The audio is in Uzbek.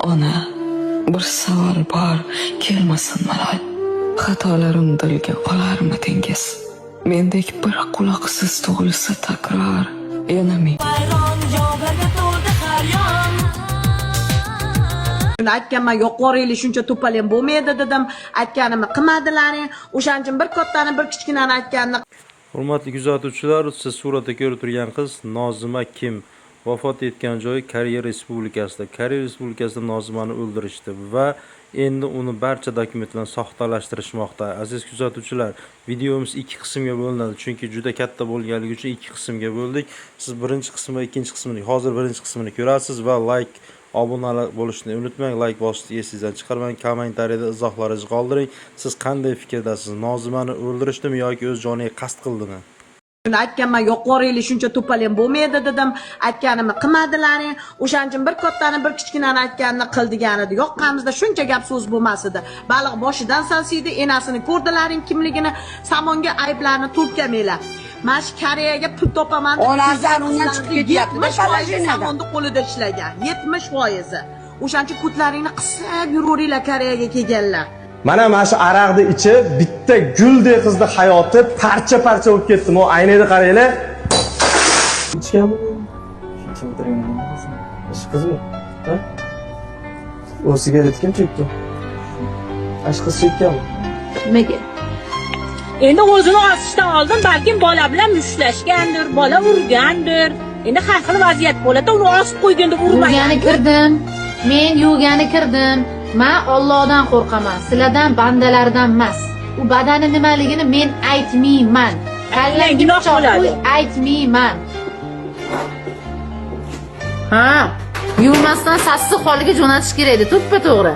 Ona, bir savol bor, kelmasin malol. Xatolarim dilga olarmidingiz? Mendek bir quloqsiz tug'ilsa takror, yana men. Aytganman, yuqoriylik shuncha to'palem bo'lmaydi dedim. Aytganimni qilmadilaring. O'shaning uchun bir kattani, bir kichkinani aytganini. Hurmatli kuzatuvchilar, siz suratda ko'rib turgan qiz Nozima Kim vafot etgan joyi Koreya Respublikasida. Koreya Respublikasida Nozimani o'ldirishdi va endi uni barcha dokumentlarni soxtalashtirishmoqda. Aziz kuzatuvchilar, videomiz ikki qismga bo'linadi, chunki juda katta bo'lganligi uchun ikki qismga bo'ldik. Siz birinchi qism va ikkinchi qismini, hozir birinchi qismini ko'rasiz va like, obunalar bo'lishni unutmang, like bosishni esingizdan chiqarmang, kommentariyada izohlaringizni qoldiring. Siz qanday fikrdasiz? Nozimani o'ldirishdimi yoki o'z joniga qasd qildimi? Aytganman, yuqoriylik shuncha to'palem bo'lmaydi dedim. Aytganimni qilmadilaring. O'shaning uchun bir kattani, bir kichkinani aytganini qildigan edi. Yoqqamizda shuncha gap so'z bo'lmas edi. Baliq boshidan salsiydi, enasini ko'rdilaring kimligini, samonga ayblarni to'pkamanglar. Mana shu Koreyaga pul topaman. Onasidan undan chiqib ketyapti-da, 70% samonda qo'lida ishlagan. 70%. O'shaning uchun kutlaringni qisib yuraveringlar Koreyaga kelganlar. Mana shu aroqni ichi bitta guldek qizni hayoti parcha-parcha bo'lib ketdi. Mo aynayni qaranglar. Ichganmi? Ichib o'tirganman. Ish qizmi? Ha? O sigaret kim chekdi? Ash qiz chekkanmi? Nimaga? Endi o'zini osishdan oldin balkim bola bilan mushtlashgandir, bola urgandir. Endi har xil vaziyat bo'ladi, uni osib qo'ygan deb urmagan. Yuvgani kirdim. Men yuvgani kirdim. Men Allohdan qo'rqaman, sizlardan bandalardan emas. U badani nimaligini men aytmayman. Gunoh bo'ladi. Aytmayman. Ha, yuvmasdan sassiq holiga jo'natish kerak edi, to'ppa to'g'ri.